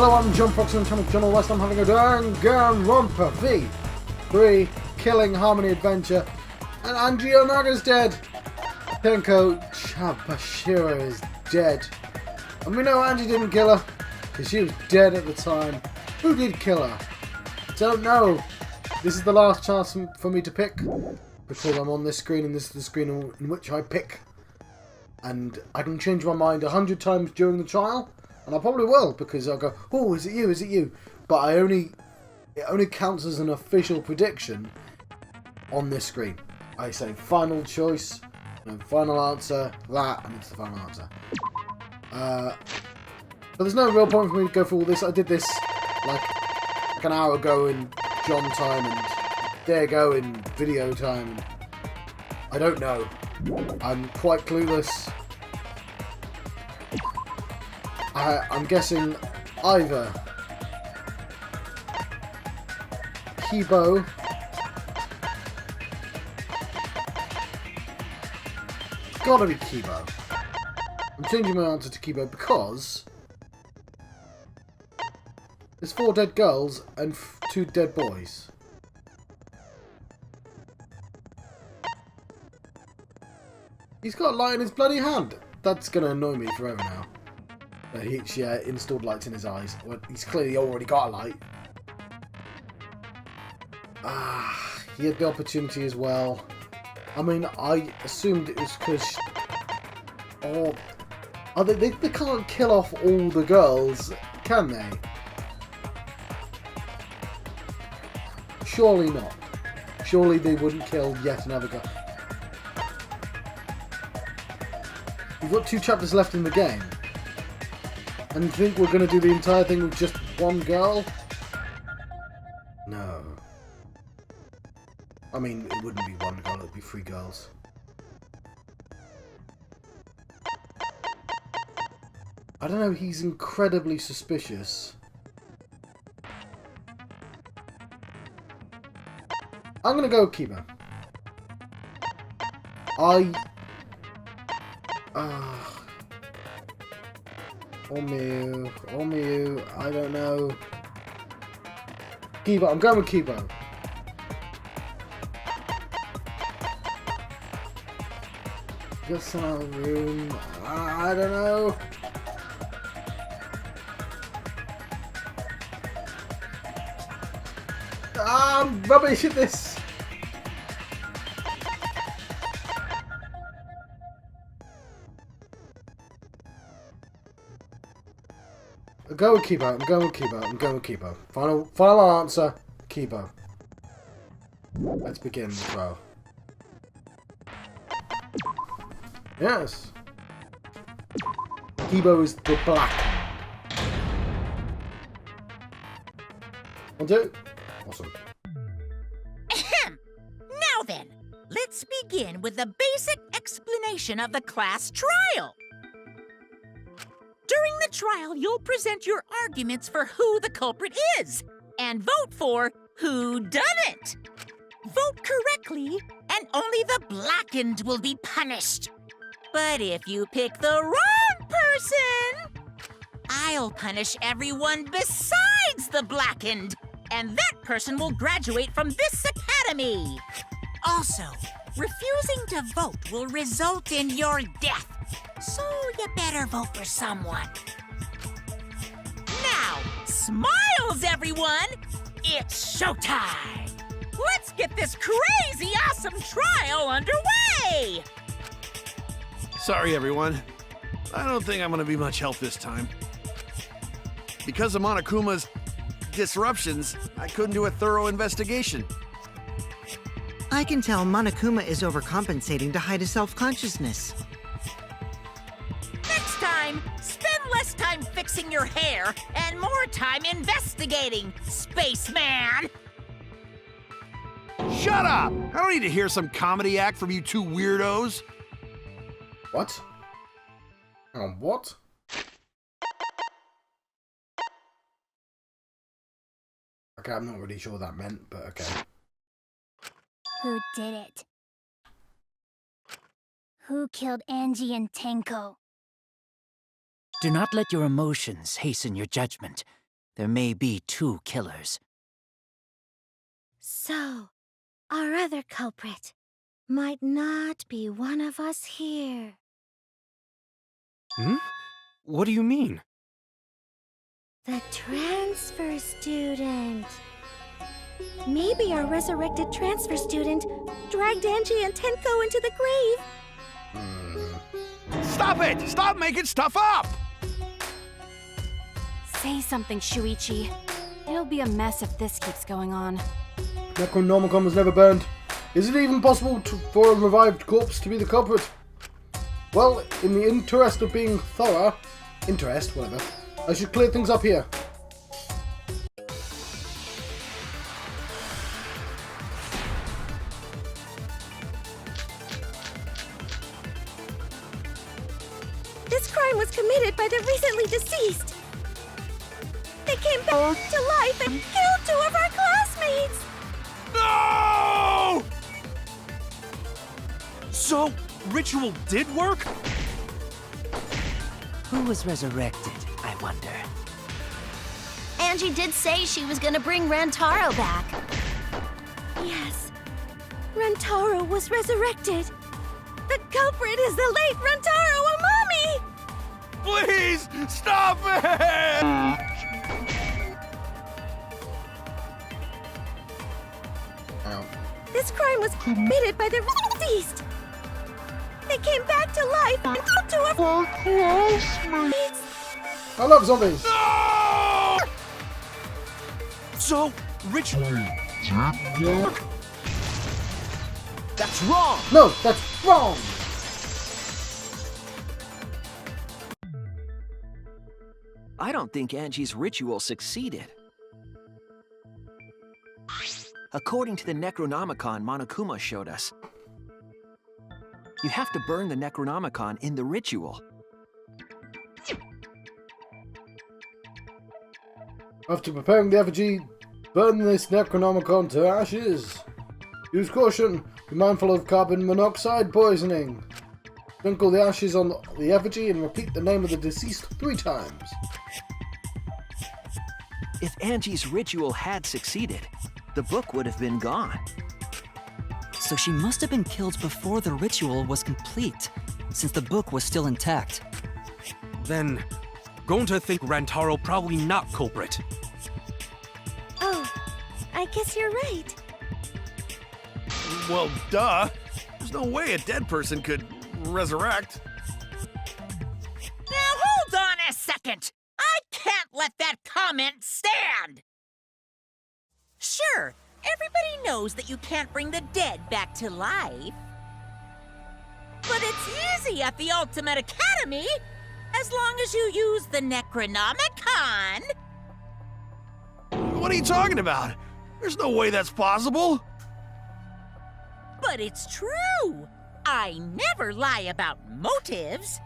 Hello, I'm John Fox on Channel West. I'm having a Danganronpa V3 Killing Harmony Adventure, and Angie Onaga's dead. Tenko Chabashira is dead, and we know Angie didn't kill her because she was dead at the time. Who did kill her? Don't know. This is the last chance for me to pick, because I'm on this screen and this is the screen in which I pick. And I can change my mind 100 times during the trial, and I probably will, because I'll go, oh, is it you, is it you? But it only counts as an official prediction on this screen. I say final choice, and final answer, that, and it's the final answer. But there's no real point for me to go through all this. I did this like an hour ago in John time, and there you go in video time. I don't know. I'm quite clueless. I'm guessing either Kibo it's gotta be Kibo. I'm changing my answer to Kibo because there's 4 dead girls and 2 dead boys. He's got a light in his bloody hand. That's going to annoy me forever now. He installed lights in his eyes. Well, he's clearly already got a light. He had the opportunity as well. I mean, I assumed it was because... they can't kill off all the girls, can they? Surely not. Surely they wouldn't kill yet another girl. We've got 2 chapters left in the game. And you think we're going to do the entire thing with just 1 girl? No. I mean, it wouldn't be 1 girl, it would be 3 girls. I don't know, he's incredibly suspicious. I'm going to go with Kiba. Omiyu, I don't know. Kiba, I'm going with Kiba. Just in our room, I don't know. I'm rubbish at this. I'm going with Kibo. Final answer, Kibo. Let's begin the throw. Yes. Kibo is the black. 1, 2. Awesome. Now then, let's begin with the basic explanation of the class trial. During the trial, you'll present your arguments for who the culprit is, and vote for who done it. Vote correctly, and only the blackened will be punished. But if you pick the wrong person, I'll punish everyone besides the blackened, and that person will graduate from this academy. Also, refusing to vote will result in your death. So you better vote for someone. Now, smiles, everyone! It's showtime! Let's get this crazy awesome trial underway! Sorry, everyone. I don't think I'm going to be much help this time. Because of Monokuma's disruptions, I couldn't do a thorough investigation. I can tell Monokuma is overcompensating to hide his self-consciousness. Next time, spend less time fixing your hair and more time investigating, spaceman! Shut up! I don't need to hear some comedy act from you 2 weirdos. What? Hang on, what? Okay, I'm not really sure what that meant, but okay. Who did it? Who killed Angie and Tenko? Do not let your emotions hasten your judgment. there may be two killers. So, our other culprit might not be one of us here. Hmm? What do you mean? The transfer student. Maybe our resurrected transfer student dragged Angie and Tenko into the grave. Stop it! Stop making stuff up! Say something, Shuichi. It'll be a mess if this keeps going on. Necronomicon was never burned. Is it even possible for a revived corpse to be the culprit? Well, in the interest of being thorough, whatever, I should clear things up here. This crime was committed by the recently deceased. They came back to life and killed 2 of our classmates. No! So, ritual did work? Who was resurrected, I wonder? Angie did say she was gonna bring Rantaro back. Yes, Rantaro was resurrected. The culprit is the late Rantaro Amami! Please, stop it! This crime was committed by the deceased. They came back to life and killed 2 of our classmates. I love zombies. No! So, ritual did work? That's wrong! No, that's wrong. I don't think Angie's ritual succeeded. According to the Necronomicon Monokuma showed us, you have to burn the Necronomicon in the ritual. After preparing the effigy, burn this Necronomicon to ashes. Use caution. Be mindful of carbon monoxide poisoning. Sprinkle the ashes on the effigy and repeat the name of the deceased 3 times. If Angie's ritual had succeeded, the book would have been gone. So she must have been killed before the ritual was complete, since the book was still intact. Then, going to think Rantaro probably not culprit. Oh, I guess you're right. Well, duh. There's no way a dead person could resurrect. Now hold on a second! I can't let that comment stand! Sure, everybody knows that you can't bring the dead back to life. But it's easy at the Ultimate Academy, as long as you use the Necronomicon. What are you talking about? There's no way that's possible. But it's true. I never lie about motives.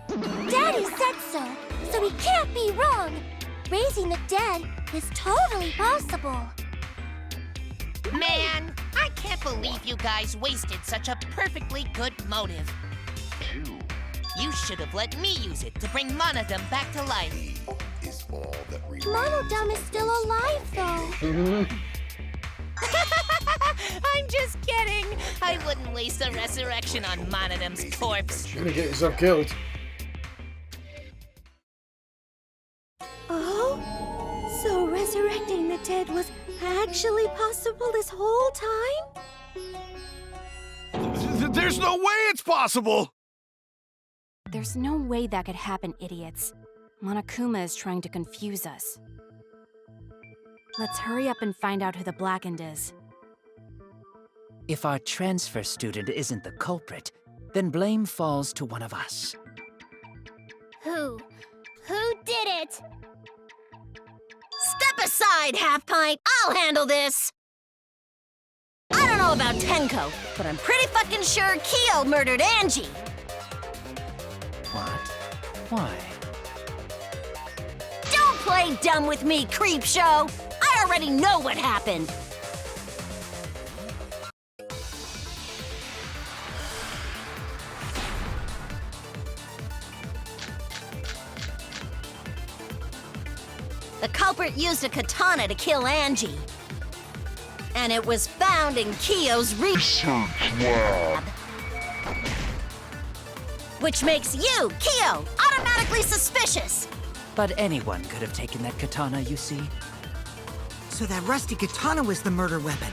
Daddy said so he can't be wrong. Raising the dead is totally possible. Man, I can't believe you guys wasted such a perfectly good motive. You should have let me use it to bring Monodum back to life. Monodum is still alive, though. I'm just kidding. I wouldn't waste a resurrection on Monodum's corpse. You're gonna get yourself killed. Oh? So resurrecting the dead was actually possible this whole time? There's no way it's possible. There's no way that could happen, idiots. Monokuma is trying to confuse us. Let's hurry up and find out who the Blackened is. If our transfer student isn't the culprit, then blame falls to one of us. Who? Who did it? Step aside, Half Pint. I'll handle this. I don't know about Tenko, but I'm pretty fucking sure Kyo murdered Angie. What? Why? Don't play dumb with me, creep show. I already know what happened. The culprit used a katana to kill Angie. And it was found in Kyo's research lab. Which makes you, Kyo, automatically suspicious. But anyone could have taken that katana, you see. So that rusty katana was the murder weapon.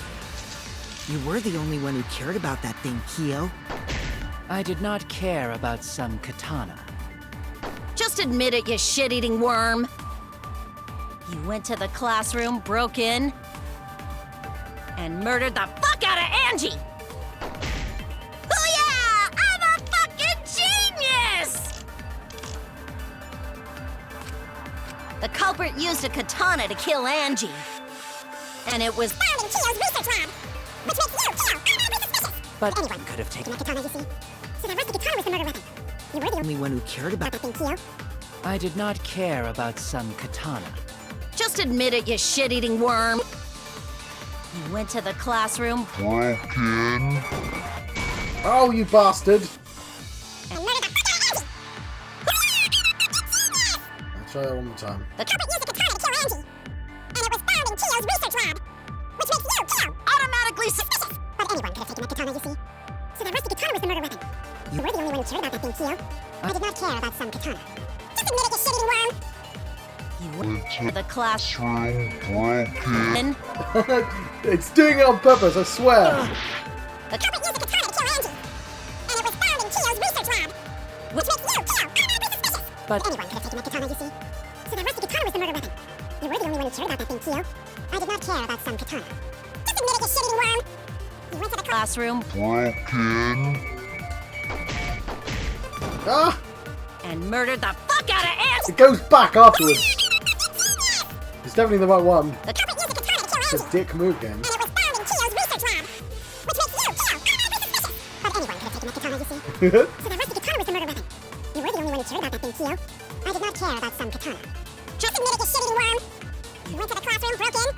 You were the only one who cared about that thing, Kyo. I did not care about some katana. Just admit it, you shit-eating worm. You went to the classroom, broke in, and murdered the fuck out of Angie! Oh yeah! I'm a fucking genius! The culprit used a katana to kill Angie. And it was found in Kyo's research lab. Which makes you, Kyo, automatically suspicious. But anyone could have taken that katana, you see. So that rusty katana was the murder weapon. You were the Only one who cared about that thing, Kyo. I did not care about some katana. Just admit it, you shit-eating worm. You went to the classroom, broke in, Oh, you bastard! and murdered the fuck out of Angie! I'll try that one more time. The culprit used a katana to kill Angie. And it was found in Kyo's research lab. Which makes you, Kyo, automatically suspicious. But anyone could have taken that katana, you see. So that rusty katana was the murder weapon. You were the only one who cared about that thing, Kyo. I did not care about some katana. Just admit it, you shit-eating worm. You went to the classroom, broke in. It's doing it on purpose, I swear. The culprit used a katana to kill Angie. And it was found in Kyo's research lab. Which makes you, Kyo, automatically suspicious. But anyone could have taken that katana, you see. So that rusty katana was the murder weapon. You were the only one who cared about that thing, Kyo. I did not care about some katana. Just admit it, you shit-eating worm. You went to the classroom, broke in, Ah! and murdered the fuck out of Angie. It goes back afterwards. It's definitely the right one. The culprit used a katana to kill It's Angie. a dick move game. And it was found in Kyo's research lab. Which makes you, Kyo, automatically suspicious. But anyone could have taken that katana, you see. So that rusty katana was the murder weapon. You were the only one who cared about that thing, Kyo. I did not care about some katana. Just admit it, you shit-eating worm. You went to the classroom, broke in.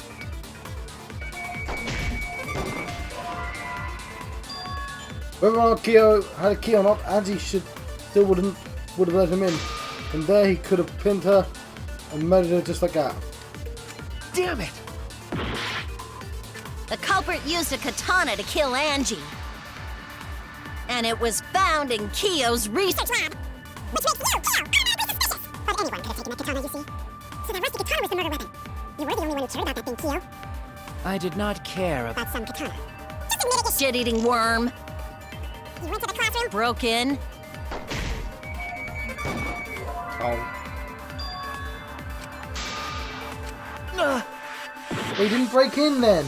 Whether or not Kyo had a key or not, Angie still would have let him in. And there he could have pinned her and murdered her just like that. damn it! The culprit used a katana to kill Angie. And it was found in Kyo's research lab. Which makes you, Kyo, automatically suspicious. But anyone could have taken that katana, you see. So that rusty katana was the murder weapon. You were the only one who cared about that thing, Kyo. I did not care about About some katana. Just admit it, you shit-eating worm. You went to the classroom, broke in, Oh. Well, he didn't break in then.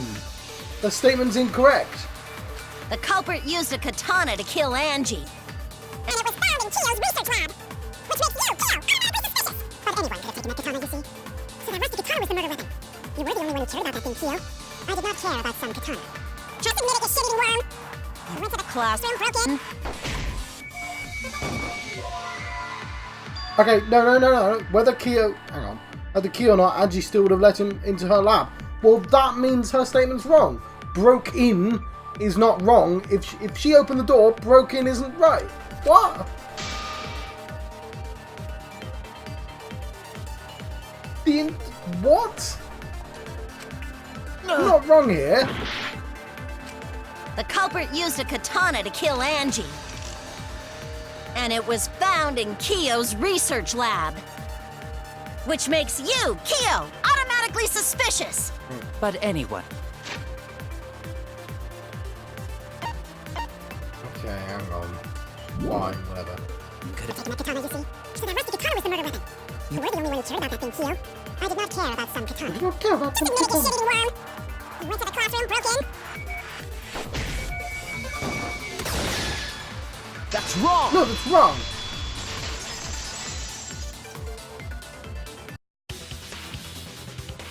The statement's incorrect. the culprit used a katana to kill Angie. And it was found in Kyo's research lab. Which makes you, Kyo, automatically suspicious. But anyone could have taken that katana, you see. So that rusty katana was the murder weapon. You were the only one who cared about that thing, Kyo. I did not care about some katana. Just admit it, you shit-eating worm. You went to the classroom, broke in. Okay, no. Whether Kyo... Hang on. Whether Kyo or not, Angie still would have let him into her lab. Well, that means her statement's wrong. Broke in is not wrong. If she opened the door, broke in isn't right. What? What? I'm not wrong here. The culprit used a katana to kill Angie. And it was found in Kyo's research lab. Which makes you, Kyo, automatically suspicious. but anyone. Okay, hang on. Fine, whatever. Could have Taking that katana, you see. So that rusty katana was the murder weapon. You were the only one who cared about that thing, Kyo. I did not care about some katana. I don't care about some Just admit it, you katana. shit-eating worm. You went to the classroom, broke in. That's wrong! No, that's wrong.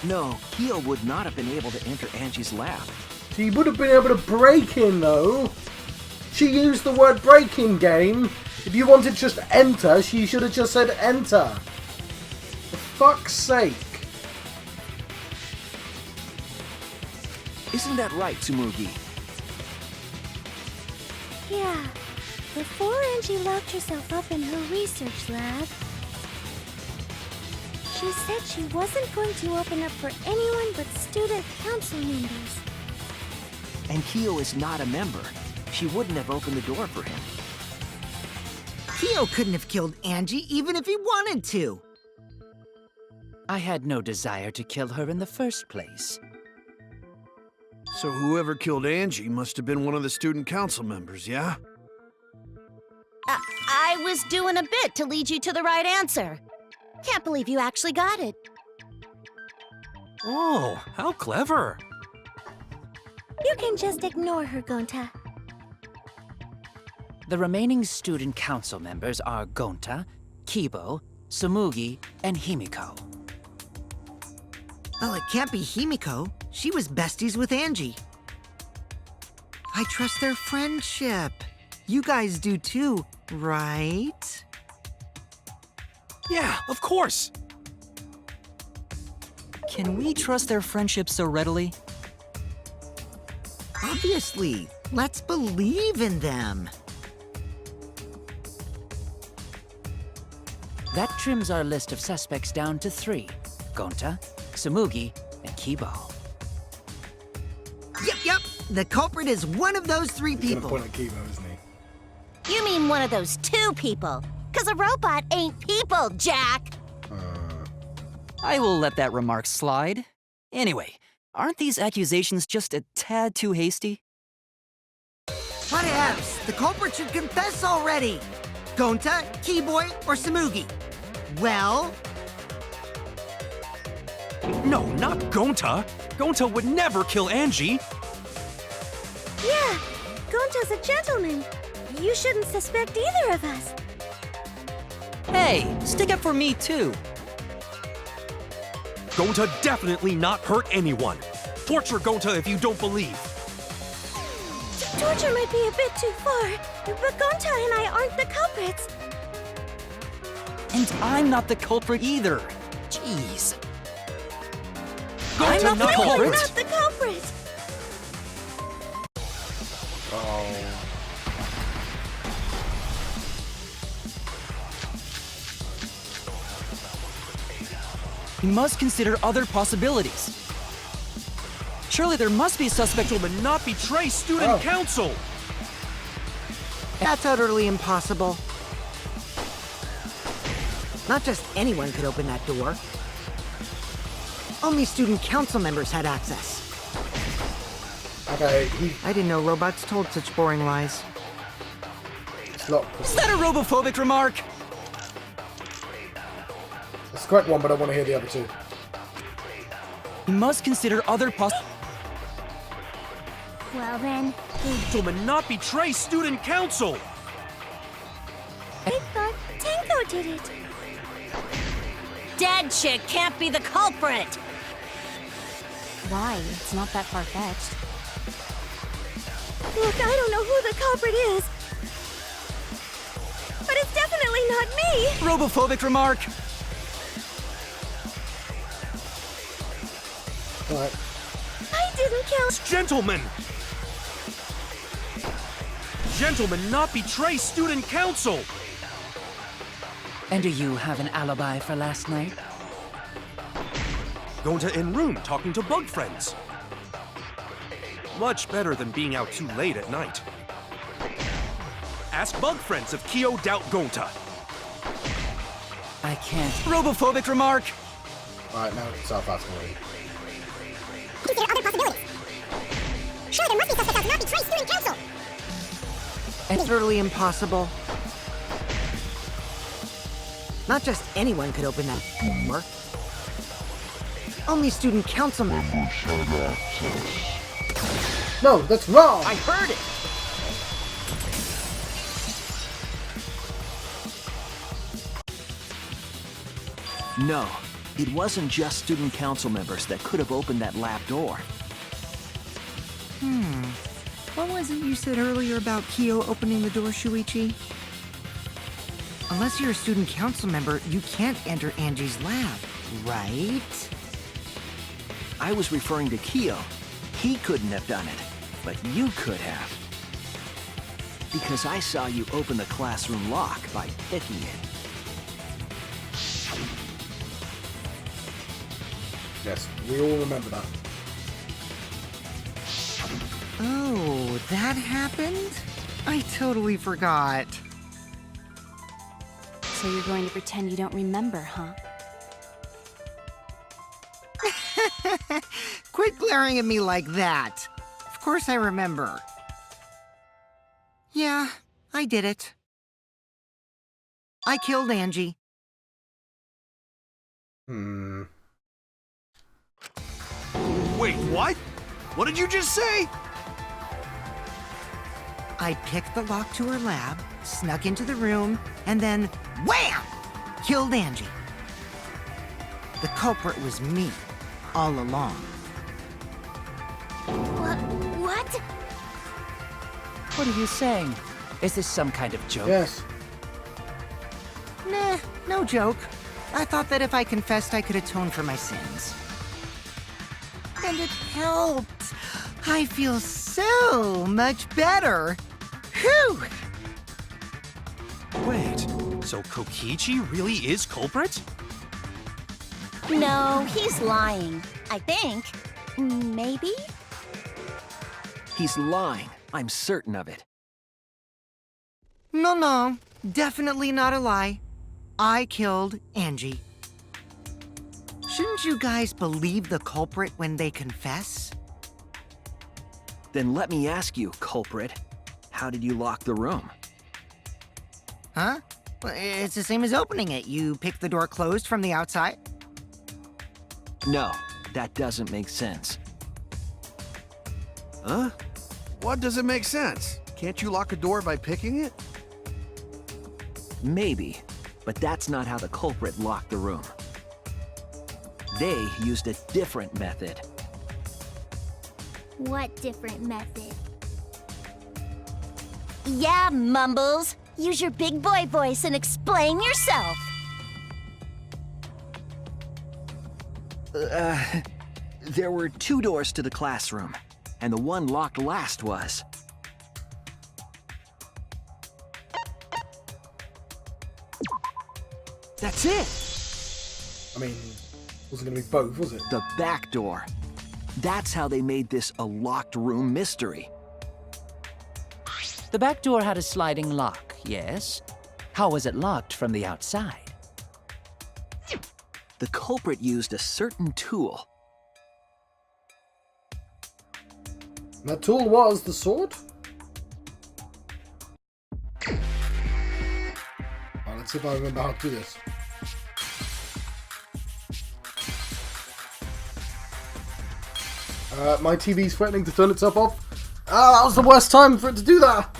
No, Kyo would not have been able to enter Angie's lab. She would have been able to break in, though. She used the word break in game. If you wanted to just enter, she should have just said enter. For fuck's sake. Isn't that right, Tsumugi? Yeah. Before Angie locked herself up in her research lab, She said she wasn't going to open up for anyone but student council members. And Kyo is not a member. She wouldn't have opened the door for him. Kyo couldn't have killed Angie even if he wanted to. I had no desire to kill her in the first place. So whoever killed Angie must have been one of the student council members, yeah? I was doing a bit to lead you to the right answer. Can't believe you actually got it. Oh, how clever. You can just ignore her, Gonta. The remaining student council members are Gonta, Kibo, Sumugi, and Himiko. Well, it can't be Himiko. She was besties with Angie. I trust their friendship. You guys do too, right? Yeah, of course. Can we trust their friendship so readily? Obviously. Let's believe in them. That trims our list of suspects down to 3. Gonta, Sumugi, and Kibo. Yep. The culprit is one of those 3 He's gonna people. point at Kibo, isn't he? You mean one of those 2 people? 'Cause a robot ain't people, Jack! I will let that remark slide. Anyway, aren't these accusations just a tad too hasty? Whatevs. The culprit should confess already. Gonta, Keyboy, or Sumugi? Well, No, not Gonta. Gonta would never kill Angie. Yeah, Gonta's a gentleman. You shouldn't suspect either of us. Hey, stick up for me too. Gonta definitely not hurt anyone. Torture Gonta if you don't believe. Torture might be a bit too far, but Gonta and I aren't the culprits. And I'm not the culprit either. Jeez. Gonta I'm not the culprit. Not the culprit. We must consider other possibilities. Surely there must be a suspect. Gentlemen, not betray student council. that's utterly impossible. Not just anyone could open that door. Only student council members had access. Okay, I didn't know robots told such boring lies. it's not. Is that a robophobic remark? It's the correct one, but I want to hear the other 2. We must consider other Well then, Gentlemen, not betray student council. I thought Tango did it. Dead chick can't be the culprit. Why? It's not that far-fetched. Look, I don't know who the culprit is. But it's definitely not me. robophobic remark. Alright. I didn't kill. Gentlemen. Gentlemen, not betray student council. And do you have an alibi for last night? Gonta in room talking to bug friends. Much better than being out too late at night. Ask bug friends if Kyo doubt Gonta. I can't. Robophobic remark. Alright, now it's self-asking already. Consider other possibilities. Sure, there must be suspects who not betray student council. It's utterly impossible. Not just anyone could open that door. Only student council members. No, that's wrong! I heard it! No, it wasn't just student council members that could have opened that lab door. What was it you said earlier about Kyo opening the door, Shuichi? Unless you're a student council member, you can't enter Angie's lab, right? I was referring to Kyo. He couldn't have done it, but you could have. Because I saw you open the classroom lock by picking it. Yes, we all remember that. Oh, that happened? I totally forgot. So you're going to pretend you don't remember, huh? Quit glaring at me like that. Of course I remember. Yeah, I did it. I killed Angie. Wait, what? What did you just say? I picked the lock to her lab, snuck into the room, and then wham! Killed Angie. The culprit was me, all along. What? What are you saying? Is this some kind of joke? Yes. Nah, no joke. I thought that if I confessed, I could atone for my sins. And it helped. I feel so much better. Whew! Wait, so Kokichi really is culprit? No, he's lying. I think. Maybe? He's lying. I'm certain of it. No, definitely not a lie. I killed Angie. Shouldn't you guys believe the culprit when they confess? Then let me ask you, culprit. How did you lock the room? Huh? Well, it's the same as opening it. You pick the door closed from the outside. No, that doesn't make sense. Huh? What doesn't make sense? Can't you lock a door by picking it? Maybe, but that's not how the culprit locked the room. They used a different method. What different method? Yeah, Mumbles. Use your big boy voice and explain yourself. There were 2 doors to the classroom, and the one locked last was. That's it! I mean, wasn't going to be both, was it? The back door. That's how they made this a locked room mystery. The back door had a sliding lock, yes? How was it locked from the outside? The culprit used a certain tool. And that tool was the sword? Alright, let's see if I remember how to do this. My TV's threatening to turn itself off. Ah, that was the worst time for it to do that.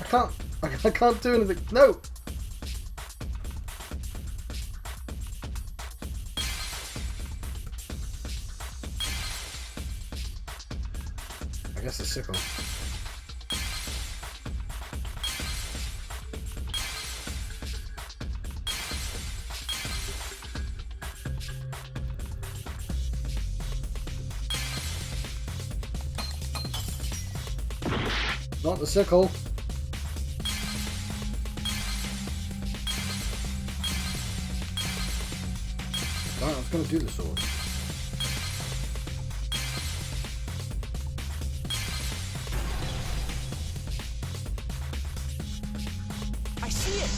I can't do anything. No. I guess the sickle. Not the sickle. Right, I was going to do the sword. I see it!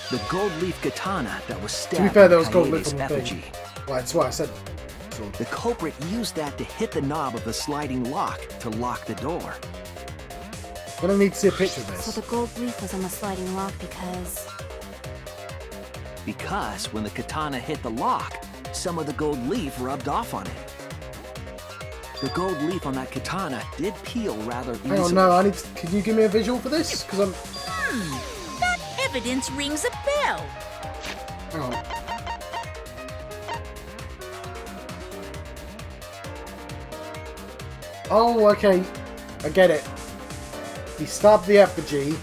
The gold leaf katana that was stabbed To be fair, there was in gold leaf Kaede's on the thing. effigy. Right, that's why I said sword. The culprit used that to hit the knob of the sliding lock to lock the door. I'm going to need to see a picture of So this. the gold leaf was on the sliding lock Because when the katana hit the lock, some of the gold leaf rubbed off on it. The gold leaf on that katana did peel rather easily. Hang on, no, I need to, can you give me a visual for this? Because I'm... That evidence rings a bell. Hang on. Oh, okay. I get it. He stabbed the effigy,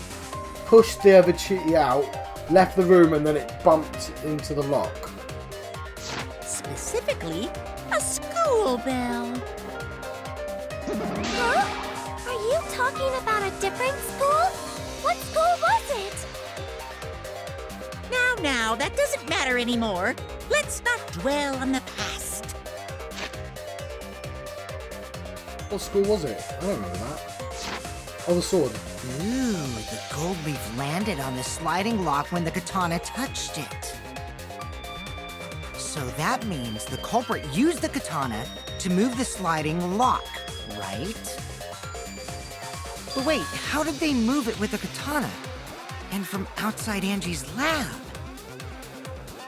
pushed the effigy out, left the room, and then it bumped into the lock. Specifically, a school bell. Huh? Are you talking about a different school? What school was it? Now, that doesn't matter anymore. Let's not dwell on the past. What school was it? I don't remember that. Oh, the sword. Ooh, the gold leaf landed on the sliding lock when the katana touched it. So that means the culprit used the katana to move the sliding lock, right? But wait, how did they move it with the katana? And from outside Angie's lab?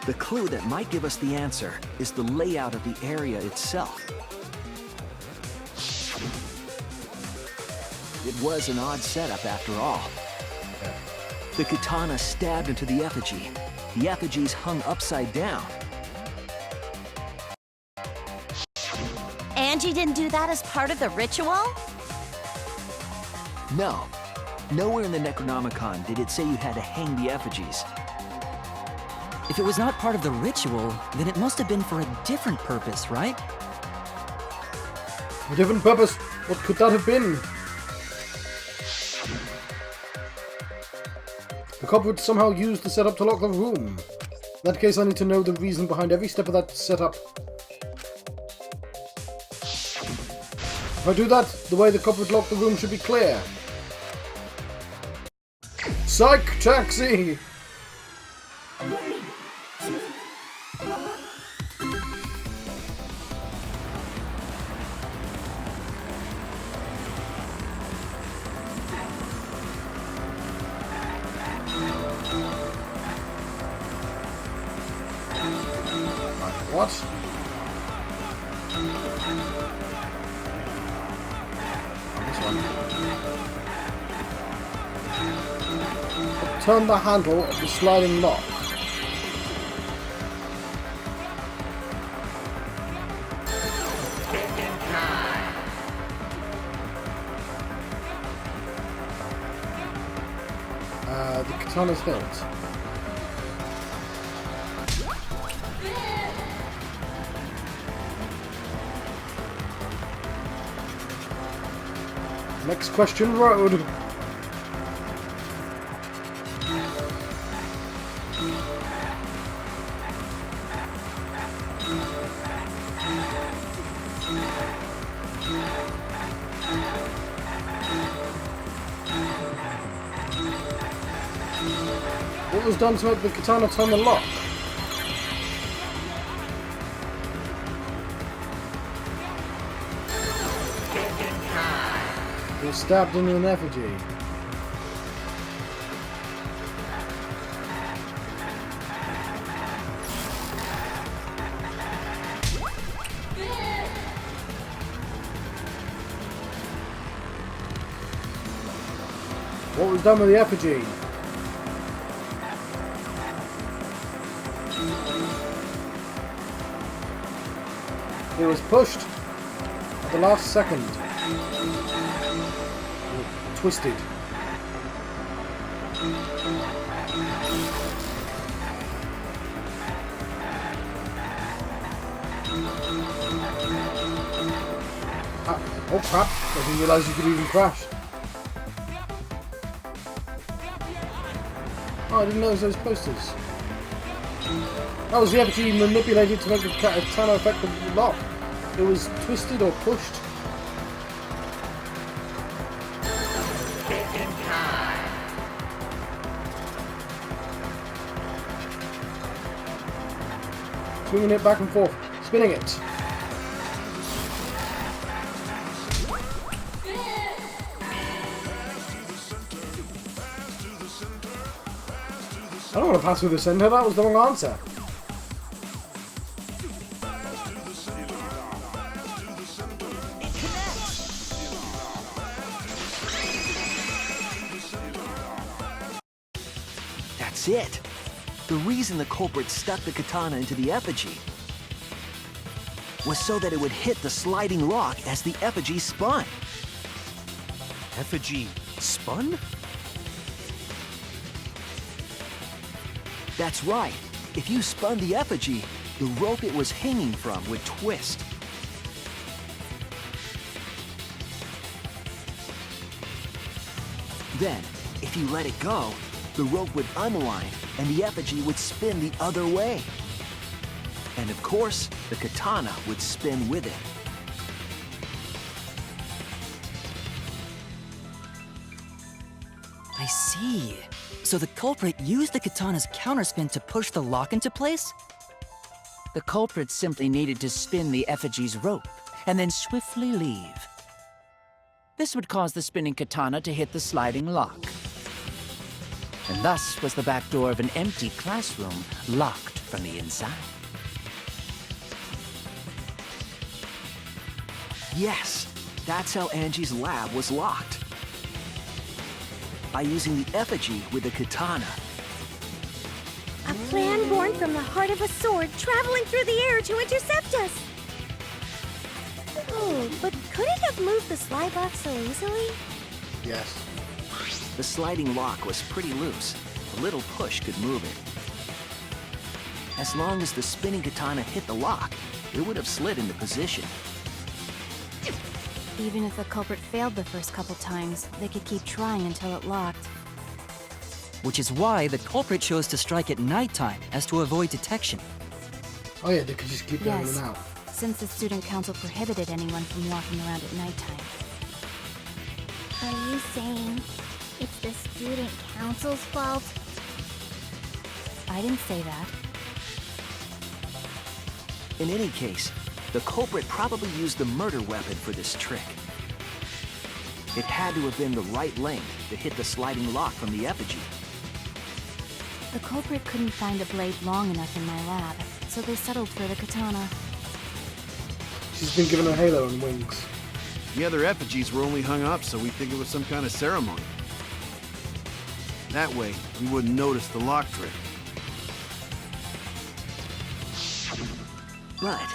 The clue that might give us the answer is the layout of the area itself. It was an odd setup after all. The katana stabbed into the effigy. The effigy's hung upside down. Angie didn't do that as part of the ritual? No. Nowhere in the Necronomicon did it say you had to hang the effigies. If it was not part of the ritual, then it must have been for a different purpose, right? A different purpose? What could that have been? The culprit somehow used the setup to lock the room. In that case, I need to know the reason behind every step of that setup. If I do that, the way the culprit locked the room should be clear. Psych taxi! What? This one. Turn the handle of the sliding lock. The katana's hilt. Next question, road. What was done to make the katana turn the lock? He was stabbed into an effigy. What was done with the effigy? It was pushed at the last second. Twisted. Oh crap, I didn't realise you could even crash. Oh, I didn't notice those posters. That was the effigy manipulated to make the katana affect the lock. It was twisted or pushed. Swinging it back and forth, spinning it. I don't want to pass through the center, that was the wrong answer. That's it. The reason the culprit stuck the katana into the effigy was so that it would hit the sliding lock as the effigy spun. Effigy spun? That's right. If you spun the effigy, the rope it was hanging from would twist. Then, if you let it go, the rope would unwind and the effigy would spin the other way. And of course, the katana would spin with it. I see. So the culprit used the katana's counterspin to push the lock into place? The culprit simply needed to spin the effigy's rope and then swiftly leave. This would cause the spinning katana to hit the sliding lock. And thus was the back door of an empty classroom locked from the inside. Yes, that's how Angie's lab was locked. By using the effigy with the katana. A plan born from the heart of a sword traveling through the air to intercept us. Oh, but could it have moved the slide lock so easily? Yes. The sliding lock was pretty loose. A little push could move it. As long as the spinning katana hit the lock, it would have slid into position. Even if the culprit failed the first couple times, they could keep trying until it locked. Which is why the culprit chose to strike at nighttime, as to avoid detection. Oh yeah, they could just keep going in Yes, and out. since the student council prohibited anyone from walking around at nighttime. Are you saying it's the student council's fault? I didn't say that. In any case, the culprit probably used the murder weapon for this trick. It had to have been the right length to hit the sliding lock from the effigy. The culprit couldn't find a blade long enough in my lab, so they settled for the katana. She's been given a halo and wings. The other effigies were only hung up so we think it was some kind of ceremony. That way, we wouldn't notice the lock trick. But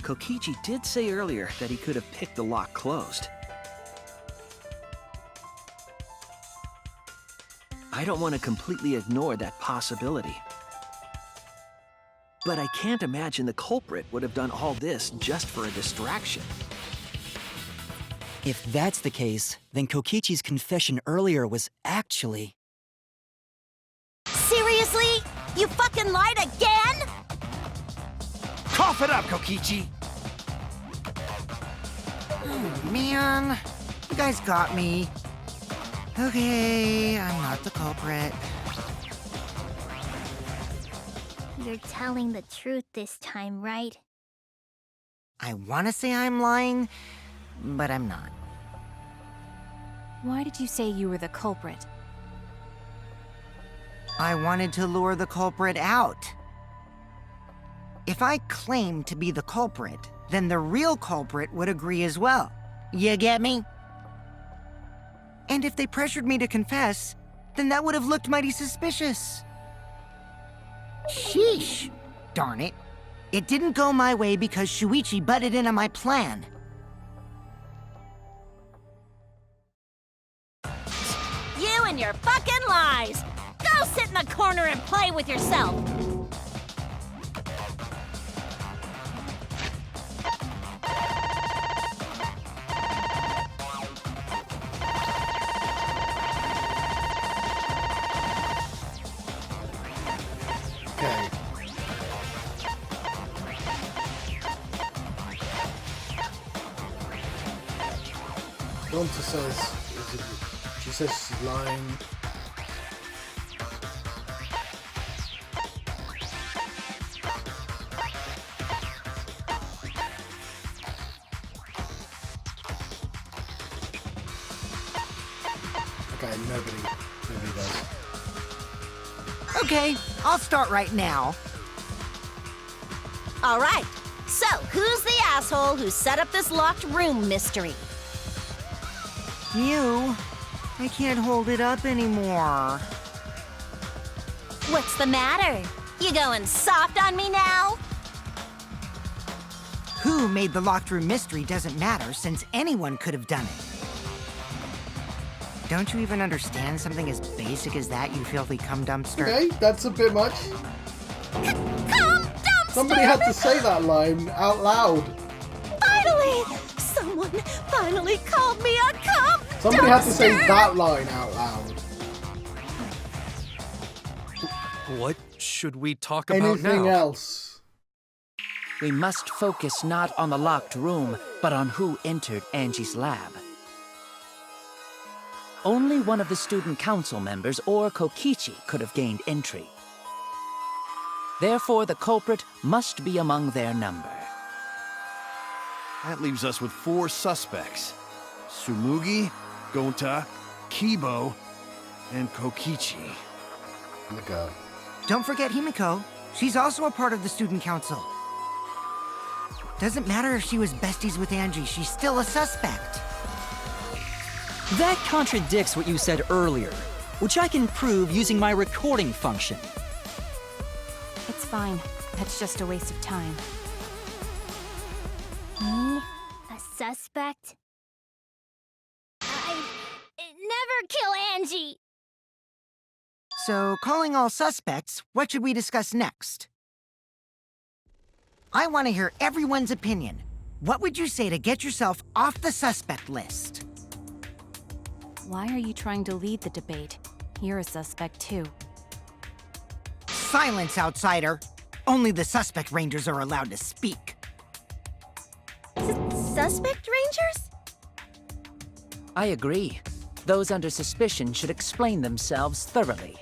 Kokichi did say earlier that he could have picked the lock closed. I don't want to completely ignore that possibility. But I can't imagine the culprit would have done all this just for a distraction. If that's the case, then Kokichi's confession earlier was actually... Seriously? You fucking lied again? Cough it up, Kokichi! Man, you guys got me. Okay, I'm not the culprit. You're telling the truth this time, right? I want to say I'm lying, but I'm not. Why did you say you were the culprit? I wanted to lure the culprit out. If I claimed to be the culprit, then the real culprit would agree as well. You get me? And if they pressured me to confess, then that would have looked mighty suspicious. Sheesh. Darn it. It didn't go my way because Shuichi butted in on my plan. You and your fucking lies! Go sit in the corner and play with yourself! Okay. Gonta says, she says she's lying. Okay, nobody does. Okay, I'll start right now. All right, so who's the asshole who set up this locked room mystery? You. I can't hold it up anymore. What's the matter? You going soft on me now? Who made the locked room mystery doesn't matter since anyone could have done it. Don't you even understand something as basic as that, you filthy cum dumpster? Okay, that's a bit much. Cum dumpster! Somebody had to say that line out loud. Finally! Someone finally called me a cum Somebody had to say dumpster! that line out loud. What should we talk about Anything now? else? We must focus not on the locked room, but on who entered Angie's lab. Only one of the student council members or Kokichi could have gained entry. Therefore, the culprit must be among their number. That leaves us with 4 suspects. Tsumugi, Gonta, Kibo, and Kokichi. Himiko. Don't forget Himiko. She's also a part of the student council. Doesn't matter if she was besties with Angie, she's still a suspect. That contradicts what you said earlier, which I can prove using my recording function. It's fine. That's just a waste of time. Me? A suspect? I never kill Angie! So, calling all suspects, what should we discuss next? I want to hear everyone's opinion. What would you say to get yourself off the suspect list? Why are you trying to lead the debate? You're a suspect too. Silence, outsider! Only the suspect rangers are allowed to speak. Suspect rangers? I agree. Those under suspicion should explain themselves thoroughly.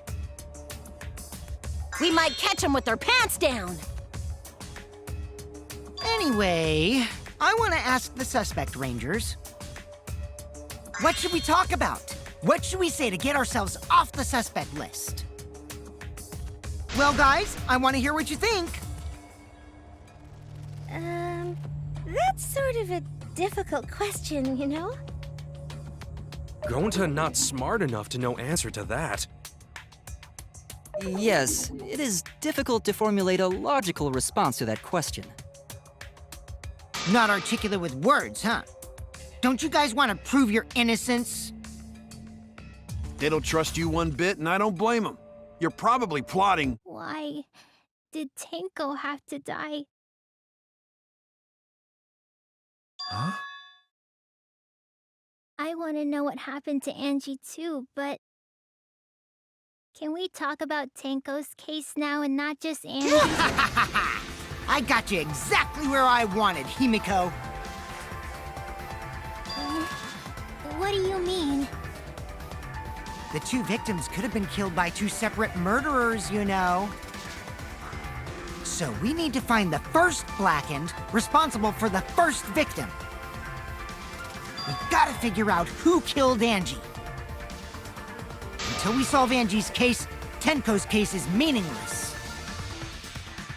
We might catch them with their pants down! Anyway, I want to ask the suspect rangers. What should we talk about? What should we say to get ourselves off the suspect list? Well, guys, I want to hear what you think. That's sort of a difficult question, you know? Gonta not smart enough to know answer to that. Yes, it is difficult to formulate a logical response to that question. Not articulate with words, huh? Don't you guys want to prove your innocence? They don't trust you one bit, and I don't blame them. You're probably plotting. Why did Tenko have to die? Huh? I want to know what happened to Angie too, but... Can we talk about Tenko's case now and not just Angie? I got you exactly where I wanted, Himiko. What do you mean? The 2 victims could have been killed by 2 separate murderers, you know. So we need to find the first Blackened responsible for the first victim. We've got to figure out who killed Angie. Until we solve Angie's case, Tenko's case is meaningless.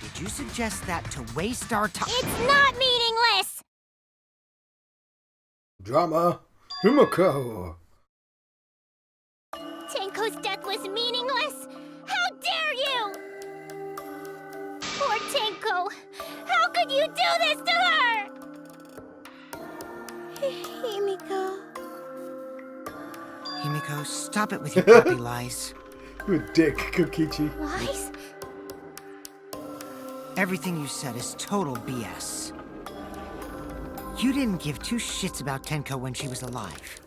Did you suggest that to waste our time? It's not meaningless! Drama. Himiko. Tenko's death was meaningless? How dare you! Poor Tenko! How could you do this to her? Himiko... Himiko, stop it with your puppy lies. You a dick, Kokichi. Lies? Everything you said is total BS. You didn't give 2 shits about Tenko when she was alive.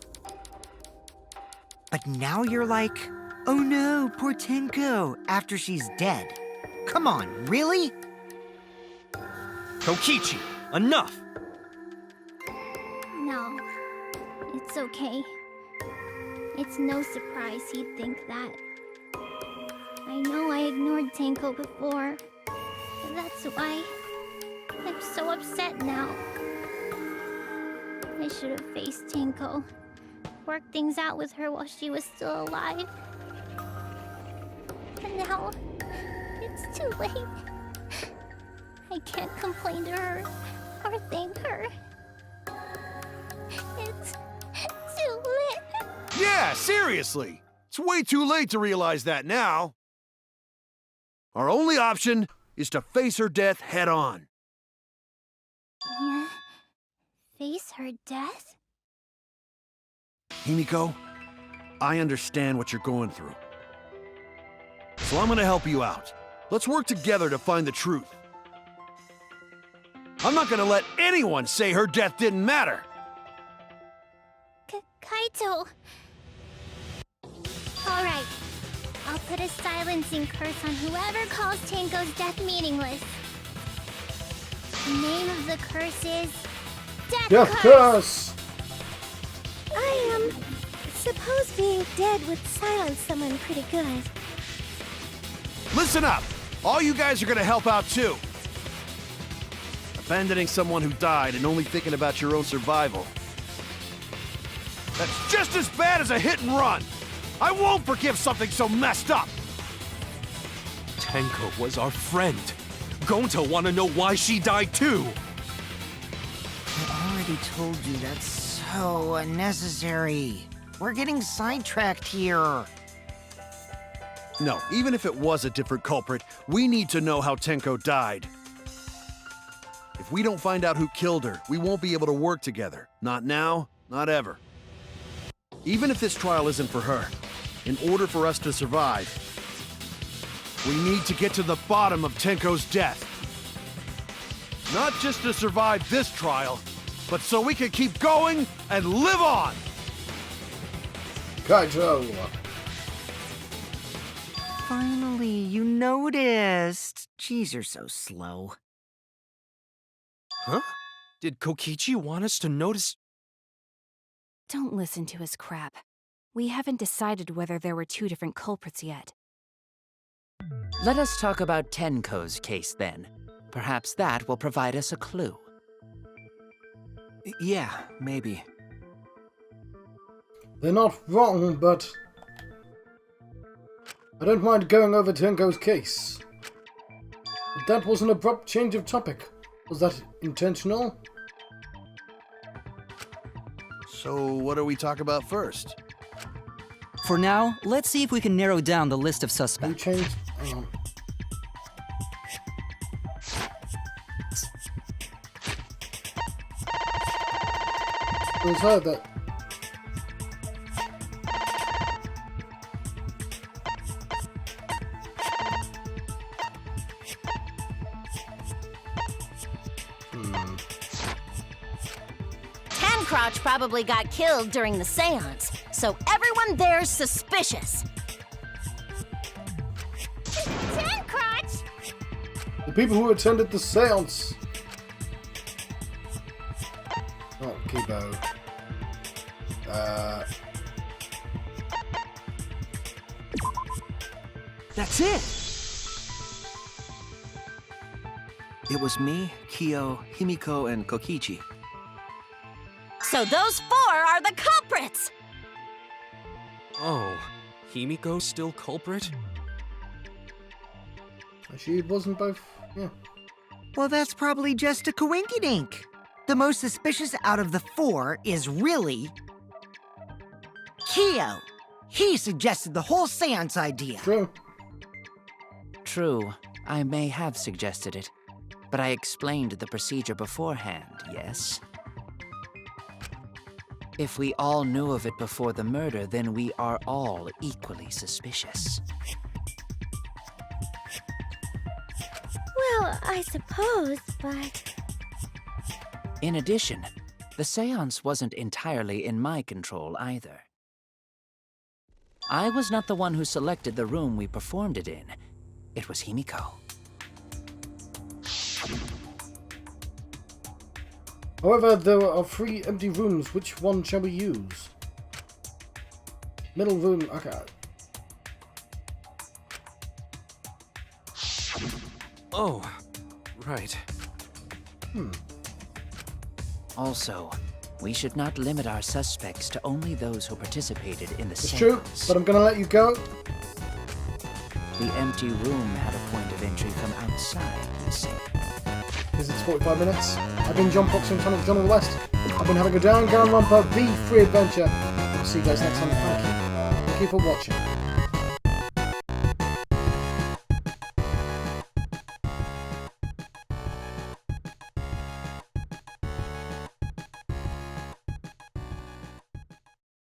But now you're like, oh no, poor Tenko, after she's dead. Come on, really? Kokichi, enough! No. It's okay. It's no surprise he'd think that. I know I ignored Tenko before. That's why I'm so upset now. I should have faced Tenko. Worked things out with her while she was still alive. But now, it's too late. I can't complain to her or thank her. It's too late. Yeah, seriously. It's way too late to realize that now. Our only option is to face her death head on. Yeah. Face her death? Himiko, I understand what you're going through. So I'm gonna help you out. Let's work together to find the truth. I'm not gonna let anyone say her death didn't matter. Kaito. All right. I'll put a silencing curse on whoever calls Tenko's death meaningless. The name of the curse is... Death Curse! I suppose being dead would silence someone pretty good. Listen up! All you guys are gonna help out too. Abandoning someone who died and only thinking about your own survival. That's just as bad as a hit and run! I won't forgive something so messed up! Tenko was our friend. Gonta wanna know why she died too. I already told you that's so unnecessary. We're getting sidetracked here. No, even if it was a different culprit, we need to know how Tenko died. If we don't find out who killed her, we won't be able to work together. Not now, not ever. Even if this trial isn't for her, in order for us to survive, we need to get to the bottom of Tenko's death. Not just to survive this trial, but so we can keep going and live on! Kaijo! Finally, you noticed. Jeez, you're so slow. Huh? Did Kokichi want us to notice? Don't listen to his crap. We haven't decided whether there were two different culprits yet. Let us talk about Tenko's case then. Perhaps that will provide us a clue. Yeah, maybe. They're not wrong, but... I don't mind going over Tenko's case. But that was an abrupt change of topic. Was that intentional? So what do we talk about first? For now, let's see if we can narrow down the list of You suspects. changed... Hang on. It was her that... Crouch probably got killed during the seance, so everyone there's suspicious. Crotch! The people who attended the seance. Oh, Kibo. That's it! It was me, Kyo, Himiko, and Kokichi. So those four are the culprits! Oh, Himiko's still culprit? She wasn't both... Yeah. Well, that's probably just a coinkydink. The most suspicious out of the four is really... Kyo. He suggested the whole seance idea. True. True, I may have suggested it, but I explained the procedure beforehand, yes? If we all knew of it before the murder, then we are all equally suspicious. Well, I suppose, but... In addition, the seance wasn't entirely in my control either. I was not the one who selected the room we performed it in. It was Himiko. However, there are 3 empty rooms. Which one shall we use? Middle room. Okay. Oh, right. Also, we should not limit our suspects to only those who participated in the It's seance. true, but I'm gonna let you go. The empty room had a point of entry from outside, you see. Because it's 45 minutes. I've been John Fox from Channel John of the West. I've been having a Danganronpa V3 adventure. I'll see you guys next time. Thank you. Thank you for watching.